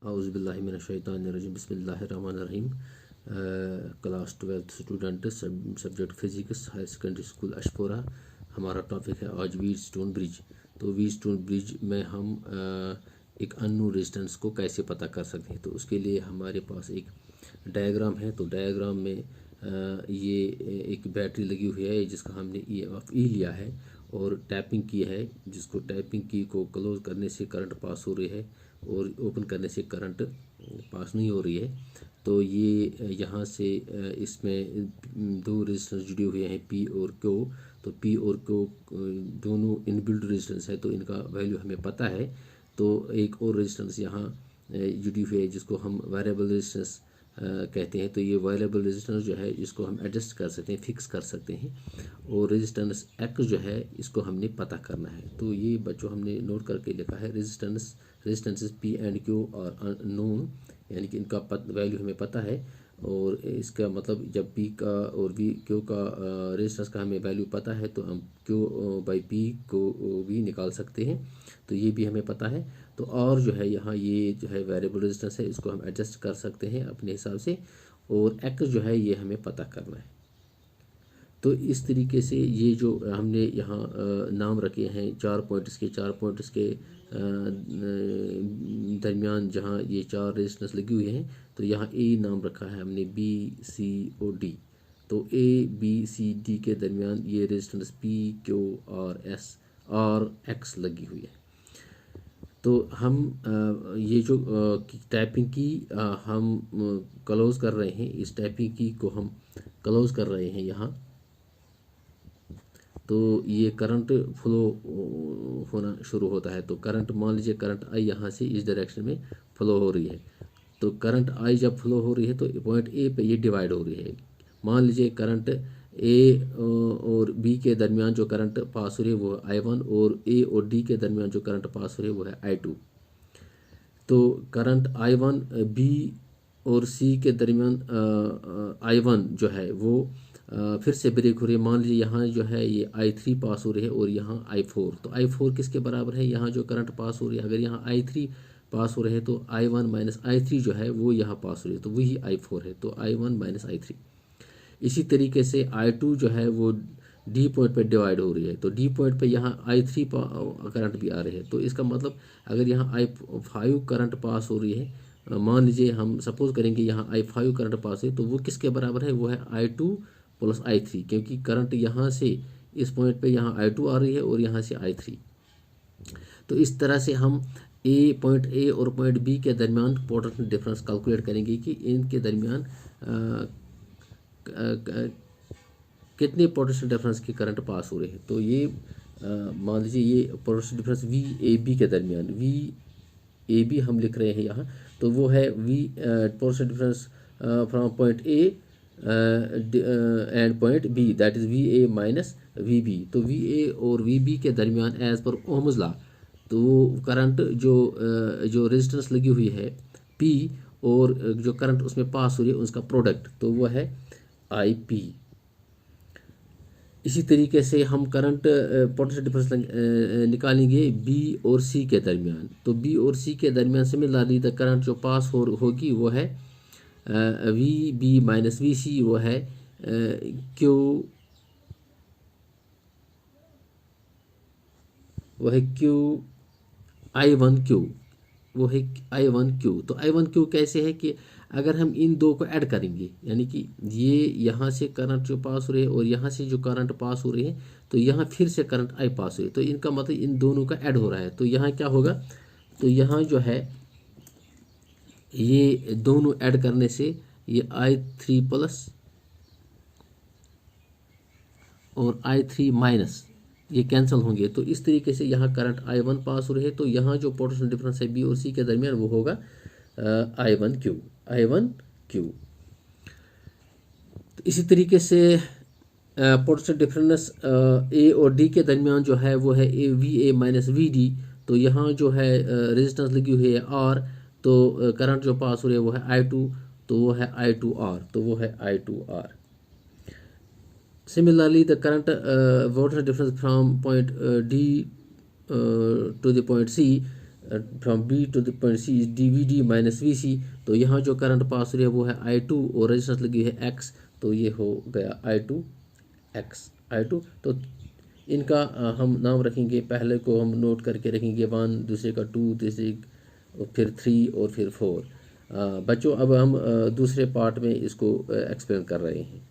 औज़ुबिल्लाहिमिनश्शैतानिर्रजीम बिस्मिल्लाहिर्रहमानिर्रहीम। Class 12th student, subject physics, high secondary school Ashpora. हमारा topic है आज व्हीटस्टोन ब्रिज। तो व्हीटस्टोन ब्रिज में हम एक अननोन रेजिस्टेंस को कैसे पता कर सकते हैं। तो उसके लिए हमारे पास एक डायग्राम है। तो डायग्राम में ये एक बैटरी लगी हुई है जिसका हमने ई लिया है और टैपिंग की है, जिसको टैपिंग की को क्लोज करने से करंट पास हो रही है और ओपन करने से करंट पास नहीं हो रही है। तो ये यहाँ से इसमें दो रेजिस्टेंस जुड़े हुए हैं, पी और क्यू। तो पी और क्यू दोनों इनबिल्ट रेजिस्टेंस है, तो इनका वैल्यू हमें पता है। तो एक और रेजिस्टेंस यहाँ जुड़ी हुई है जिसको हम वेरिएबल रेजिस्टेंस कहते हैं। तो ये वेरिएबल रेजिस्टेंस जो है इसको हम एडजस्ट कर सकते हैं, फिक्स कर सकते हैं। और रेजिस्टेंस एक्स जो है इसको हमने पता करना है। तो ये बच्चों हमने नोट करके लिखा है, रेजिस्टेंसेस पी एंड क्यू और नोन, यानी कि इनका वैल्यू हमें पता है। और इसका मतलब जब पी का और वी क्यू का रेजिस्टेंस का हमें वैल्यू पता है तो हम क्यू बाई पी को भी निकाल सकते हैं। तो ये भी हमें पता है। तो और जो है यहाँ ये जो है वेरिएबल रेजिस्टेंस है, इसको हम एडजस्ट कर सकते हैं अपने हिसाब से। और एक्स जो है ये हमें पता करना है। तो इस तरीके से ये जो हमने यहाँ नाम रखे हैं, 4 पॉइंट्स के दरमियान जहाँ ये 4 रेजिस्टेंस लगी हुई हैं, तो यहाँ ए नाम रखा है हमने, बी सी और डी। तो ए बी सी डी के दरमियान ये रेजिस्टेंस पी क्यू और एस और एक्स लगी हुई है। तो हम ये जो टाइपिंग की हम क्लोज कर रहे हैं, इस टाइपिंग की को हम क्लोज कर रहे हैं यहाँ। तो ये करंट फ्लो होना शुरू होता है। तो करंट, मान लीजिए करंट आई यहाँ से इस डायरेक्शन में फ्लो हो रही है। तो करंट आई जब फ्लो हो रही है तो पॉइंट ए पे ये डिवाइड हो रही है। मान लीजिए करंट ए और बी के दरमियान जो करंट पास हो रही है वो है I1, और ए और डी के दरमियान जो करंट पास हो रही है वो है I2। तो करंट I1 बी और सी के दरमियान I1 जो है वो फिर से ब्रेक हो रही है। मान लीजिए यहाँ जो है ये I3 पास हो रही है और यहाँ I4। तो I4 किसके बराबर है, यहाँ जो करंट पास हो रही है, अगर यहाँ I3 पास हो रहे हैं तो I1 माइनस I3 जो है वो यहाँ पास हो रही है, तो वही I4 है। तो I1 माइनस I3। इसी तरीके से I2 जो है वो डी पॉइंट पे डिवाइड हो रही है। तो डी पॉइंट पे यहाँ I3 करंट भी आ रही है। तो इसका मतलब अगर यहाँ I5 करंट पास हो रही है, मान लीजिए हम सपोज करेंगे यहाँ I5 करंट पास है, तो वो किसके बराबर है, वो है I2 प्लस I3, क्योंकि करंट यहाँ से इस पॉइंट पे यहाँ I2 आ रही है और यहाँ से I3। तो इस तरह से हम पॉइंट ए और पॉइंट बी के दरमियान पोटेंशियल डिफरेंस कैलकुलेट करेंगे कि इनके दरमियान कितने पोटेंशियल डिफरेंस की करंट पास हो रहे हैं। तो ये मान लीजिए ये potential difference V A B के दरमियान, वी ए बी हम लिख रहे हैं यहाँ। तो वो है V potential difference from point A and point B, that is V A minus V B. तो वी ए और वी बी के दरमियान एज पर ओहम्स लॉ, तो करंट जो रेजिस्टेंस लगी हुई है पी और जो करंट उसमें पास हो रही है उसका प्रोडक्ट, तो वो है आई पी। इसी तरीके से हम करंट पोटेंशियल डिफरेंस निकालेंगे बी और सी के दरमियान। तो बी और सी के दरमियान सिमिलरली द करंट जो पास होगी वो है वी बी माइनस वी सी, वो है क्यू, वो है क्यू I1 क्यू, वो है I1 क्यू। तो I1 क्यू कैसे है कि अगर हम इन दो को ऐड करेंगे, यानी कि ये यहाँ से करंट जो पास हो रही है और यहाँ से जो करंट पास हो रही है, तो यहाँ फिर से करंट I पास हो रही है, तो इनका मतलब इन दोनों का ऐड हो रहा है। तो यहाँ क्या होगा, तो यहाँ जो है ये दोनों ऐड करने से ये I3 प्लस और I3 माइनस ये कैंसिल होंगे। तो इस तरीके से यहाँ करंट I1 पास हो रही है। तो यहाँ जो पोटेंशियल डिफरेंस है बी और सी के दरमियान वो होगा I1 क्यू। तो इसी तरीके से पोटेंशियल डिफरेंस ए और डी के दरमियान जो है वो है V A minus V D. तो यहाँ जो है रेजिस्टेंस लगी हुई है आर, तो करंट जो पास हो रही है वो है I2, तो वो है I2R, तो वो है I2R। Similarly, the current water difference from point D to the point C, from B to the point C is D V D minus V C. तो यहाँ जो करंट पास हो रही है वो है I2 और रेजिस्टेंस लगी है X, तो ये हो गया I2 X I2। तो इनका हम नाम रखेंगे, पहले को हम नोट करके रखेंगे 1, दूसरे का 2, तीसरे फिर 3 और फिर 4। बच्चों अब हम दूसरे पार्ट में इसको एक्सप्लेन कर रहे हैं।